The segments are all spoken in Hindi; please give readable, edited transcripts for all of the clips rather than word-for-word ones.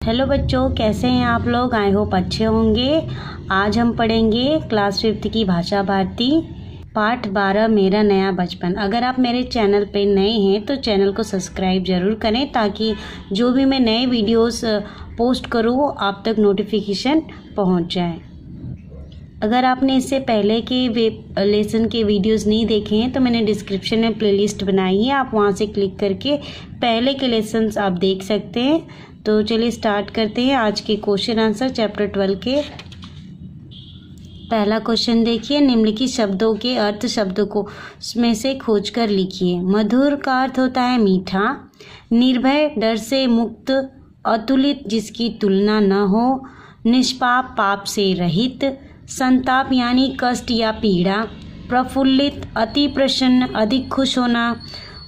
हेलो बच्चों, कैसे हैं आप लोग। आई होप अच्छे होंगे। आज हम पढ़ेंगे क्लास 5 की भाषा भारती पाठ 12 मेरा नया बचपन। अगर आप मेरे चैनल पे नए हैं तो चैनल को सब्सक्राइब ज़रूर करें ताकि जो भी मैं नए वीडियोस पोस्ट करूँ वो आप तक नोटिफिकेशन पहुंच जाए। अगर आपने इससे पहले के लेसन के वीडियोस नहीं देखे हैं तो मैंने डिस्क्रिप्शन में प्लेलिस्ट बनाई है, आप वहां से क्लिक करके पहले के लेसन्स आप देख सकते हैं। तो चलिए स्टार्ट करते हैं आज के क्वेश्चन आंसर चैप्टर 12 के। पहला क्वेश्चन देखिए, निम्नलिखित शब्दों के अर्थ शब्दों को में से खोजकर लिखिए। मधुर का अर्थ होता है मीठा, निर्भय डर से मुक्त, अतुलित जिसकी तुलना न हो, निष्पाप पाप से रहित, संताप यानी कष्ट या पीड़ा, प्रफुल्लित अति प्रसन्न अधिक खुश होना,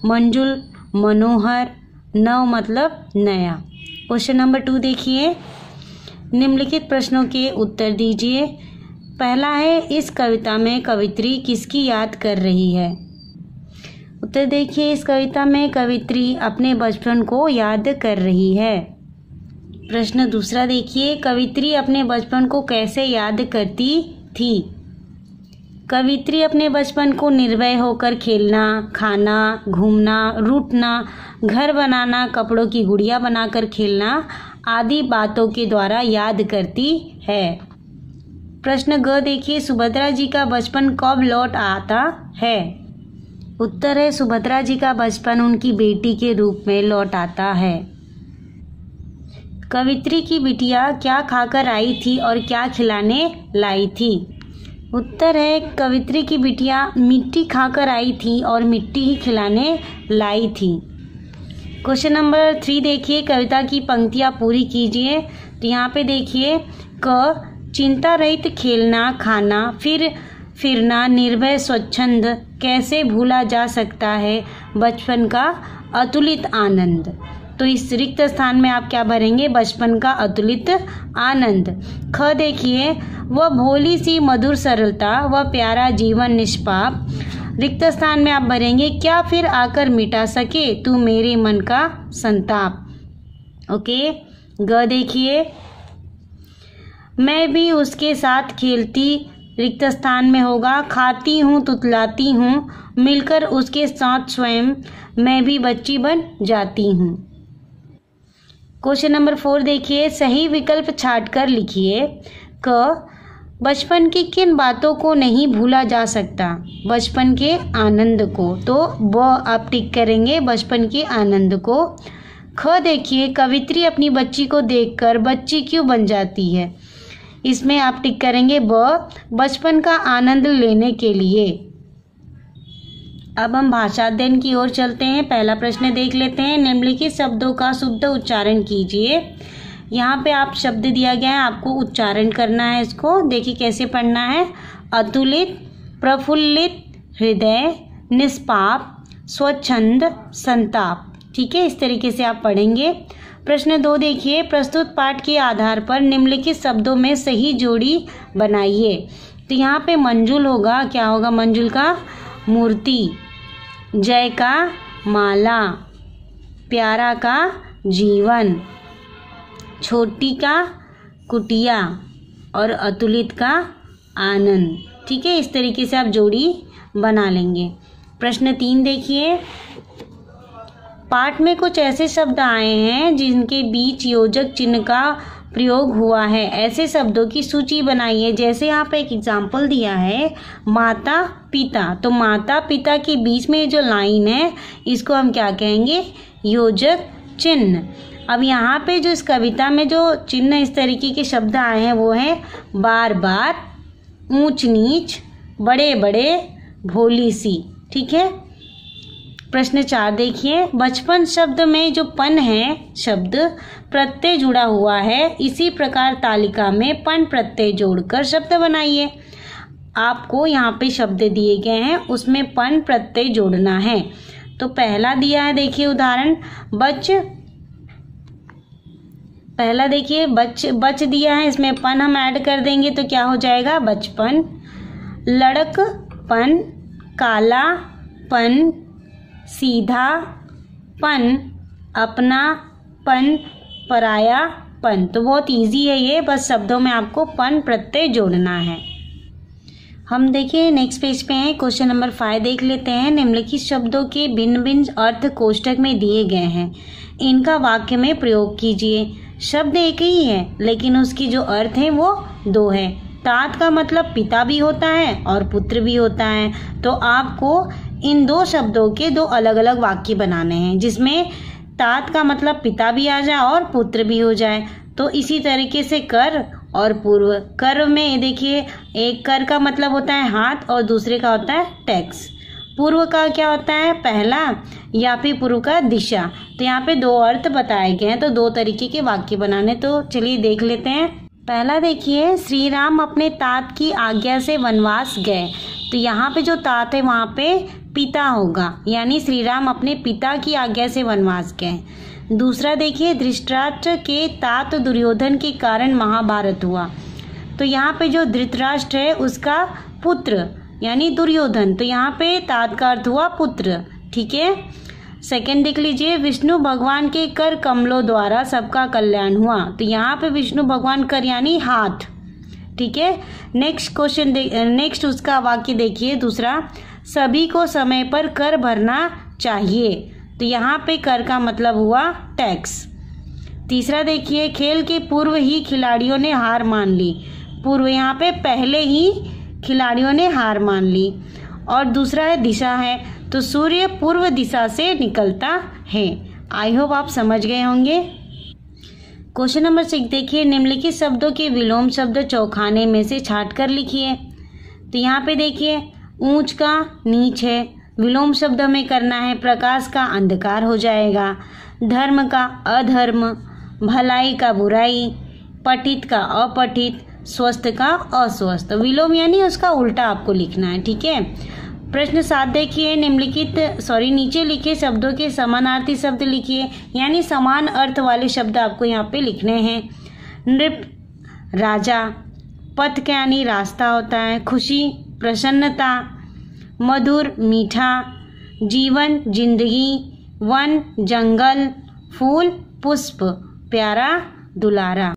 मंजुल मनोहर, नव मतलब नया। क्वेश्चन नंबर 2 देखिए, निम्नलिखित प्रश्नों के उत्तर दीजिए। पहला है, इस कविता में कवित्री किसकी याद कर रही है। उत्तर देखिए, इस कविता में कवित्री अपने बचपन को याद कर रही है। प्रश्न दूसरा देखिए, कवित्री अपने बचपन को कैसे याद करती थी। कवित्री अपने बचपन को निर्भय होकर खेलना, खाना, घूमना, रूठना, घर बनाना, कपड़ों की गुड़िया बनाकर खेलना आदि बातों के द्वारा याद करती है। प्रश्न ग देखिए, सुभद्रा जी का बचपन कब लौट आता है। उत्तर है, सुभद्रा जी का बचपन उनकी बेटी के रूप में लौट आता है। कवित्री की बिटिया क्या खाकर आई थी और क्या खिलाने लाई थी। उत्तर है, कवित्री की बिटिया मिट्टी खाकर आई थी और मिट्टी ही खिलाने लाई थी। क्वेश्चन नंबर 3 देखिए, कविता की पंक्तियां पूरी कीजिए। तो यहाँ पे देखिए, क चिंता रहित खेलना, खाना, फिरना, निर्भय स्वच्छंद, कैसे भूला जा सकता है बचपन का अतुलित आनंद। तो इस रिक्त स्थान में आप क्या भरेंगे, बचपन का अतुलित आनंद। ख देखिए, वह भोली सी मधुर सरलता, वह प्यारा जीवन निष्पाप। रिक्त स्थान में आप भरेंगे, क्या फिर आकर मिटा सके तू मेरे मन का संताप। ओके। ग देखिए, मैं भी उसके साथ खेलती, रिक्त स्थान में होगा, खाती हूँ तुतलाती हूँ, मिलकर उसके साथ स्वयं मैं भी बच्ची बन जाती हूँ। क्वेश्चन नंबर 4 देखिए, सही विकल्प छांट कर लिखिए। क बचपन की किन बातों को नहीं भूला जा सकता। बचपन के आनंद को, तो वो आप टिक करेंगे बचपन के आनंद को। ख देखिए, कवित्री अपनी बच्ची को देखकर बच्ची क्यों बन जाती है। इसमें आप टिक करेंगे बचपन का आनंद लेने के लिए। अब हम भाषा अध्ययन की ओर चलते हैं। पहला प्रश्न देख लेते हैं, निम्नलिखित शब्दों का शुद्ध उच्चारण कीजिए। यहाँ पे आप शब्द दिया गया है, आपको उच्चारण करना है इसको। देखिए कैसे पढ़ना है। अतुलित, प्रफुल्लित, हृदय, निष्पाप, स्वच्छंद, संताप। ठीक है, इस तरीके से आप पढ़ेंगे। प्रश्न 2 देखिए, प्रस्तुत पाठ के आधार पर निम्नलिखित शब्दों में सही जोड़ी बनाइए। तो यहाँ पे मंजुल होगा, क्या होगा मंजुल का, मूर्ति, जय का माला, प्यारा का जीवन, छोटी का कुटिया और अतुलित का आनंद। ठीक है, इस तरीके से आप जोड़ी बना लेंगे। प्रश्न 3 देखिए, पाठ में कुछ ऐसे शब्द आए हैं जिनके बीच योजक चिन्ह का प्रयोग हुआ है, ऐसे शब्दों की सूची बनाइए। जैसे यहाँ पे एक एग्जाम्पल दिया है, माता पिता, तो माता पिता के बीच में जो लाइन है इसको हम क्या कहेंगे, योजक चिन्ह। अब यहाँ पे जो इस कविता में जो चिन्ह इस तरीके के शब्द आए हैं वो है बार बार, ऊंच नीच, बड़े बड़े, भोली सी। ठीक है। प्रश्न 4 देखिए, बचपन शब्द में जो पन है शब्द प्रत्यय जुड़ा हुआ है, इसी प्रकार तालिका में पन प्रत्यय जोड़कर शब्द बनाइए। आपको यहाँ पे शब्द दिए गए हैं, उसमें पन प्रत्यय जोड़ना है। तो पहला दिया है, देखिए उदाहरण, पहला देखिए बच दिया है, इसमें पन हम ऐड कर देंगे तो क्या हो जाएगा, बचपन। लड़कपन, कालापन, सीधापन, अपनापन, परायापन। पन। तो बहुत इजी है ये, बस शब्दों में आपको पन प्रत्यय जोड़ना है। हम देखिए नेक्स्ट पेज पे हैं, क्वेश्चन नंबर 5 देख लेते हैं। निम्नलिखित शब्दों के भिन्न भिन्न अर्थ कोष्ठक में दिए गए हैं, इनका वाक्य में प्रयोग कीजिए। शब्द एक ही है लेकिन उसकी जो अर्थ है वो दो है। तात का मतलब पिता भी होता है और पुत्र भी होता है, तो आपको इन दो शब्दों के दो अलग अलग वाक्य बनाने हैं जिसमें तात का मतलब पिता भी आ जाए और पुत्र भी हो जाए। तो इसी तरीके से कर और पूर्व। कर में देखिए, एक कर का मतलब होता है हाथ और दूसरे का होता है टैक्स। पूर्व का क्या होता है, पहला, या फिर पूर्व का दिशा। तो यहाँ पे दो अर्थ बताए गए हैं, तो दो तरीके के वाक्य बनाने। तो चलिए देख लेते हैं। पहला देखिए, श्री राम अपने तात की आज्ञा से वनवास गए। तो यहाँ पे जो तात है वहाँ पे पिता होगा, यानी श्री राम अपने पिता की आज्ञा से वनवास गए। दूसरा देखिए, धृतराष्ट्र के तात दुर्योधन के कारण महाभारत हुआ। तो यहाँ पे जो धृतराष्ट्र है उसका पुत्र यानी दुर्योधन, तो यहाँ पे तात का अर्थ हुआ पुत्र। ठीक है। सेकंड देख लीजिए, विष्णु भगवान के कर कमलों द्वारा सबका कल्याण हुआ। तो यहाँ पे विष्णु भगवान कर यानी हाथ। ठीक है। नेक्स्ट क्वेश्चन नेक्स्ट उसका वाक्य देखिए दूसरा, सभी को समय पर कर भरना चाहिए। तो यहाँ पे कर का मतलब हुआ टैक्स। तीसरा देखिए, खेल के पूर्व ही खिलाड़ियों ने हार मान ली। पूर्व यहाँ पे पहले ही खिलाड़ियों ने हार मान ली। और दूसरा है दिशा है, तो सूर्य पूर्व दिशा से निकलता है। आई होप आप समझ गए होंगे। क्वेश्चन नंबर 6 देखिए, निम्नलिखित शब्दों के विलोम शब्द चौखाने में से छांट कर लिखिए। तो यहाँ पे देखिए, ऊंच का नीच है, विलोम शब्द में करना है प्रकाश का अंधकार हो जाएगा, धर्म का अधर्म, भलाई का बुराई, पठित का अपठित, स्वस्थ का अस्वस्थ। विलोम यानी उसका उल्टा आपको लिखना है। ठीक है। प्रश्न 7 देखिए, नीचे लिखे शब्दों के समानार्थी शब्द लिखिए, यानी समान अर्थ वाले शब्द आपको यहाँ पे लिखने हैं। नृप राजा, पथ यानी रास्ता होता है, खुशी प्रसन्नता, मधुर मीठा, जीवन जिंदगी, वन जंगल, फूल पुष्प, प्यारा दुलारा।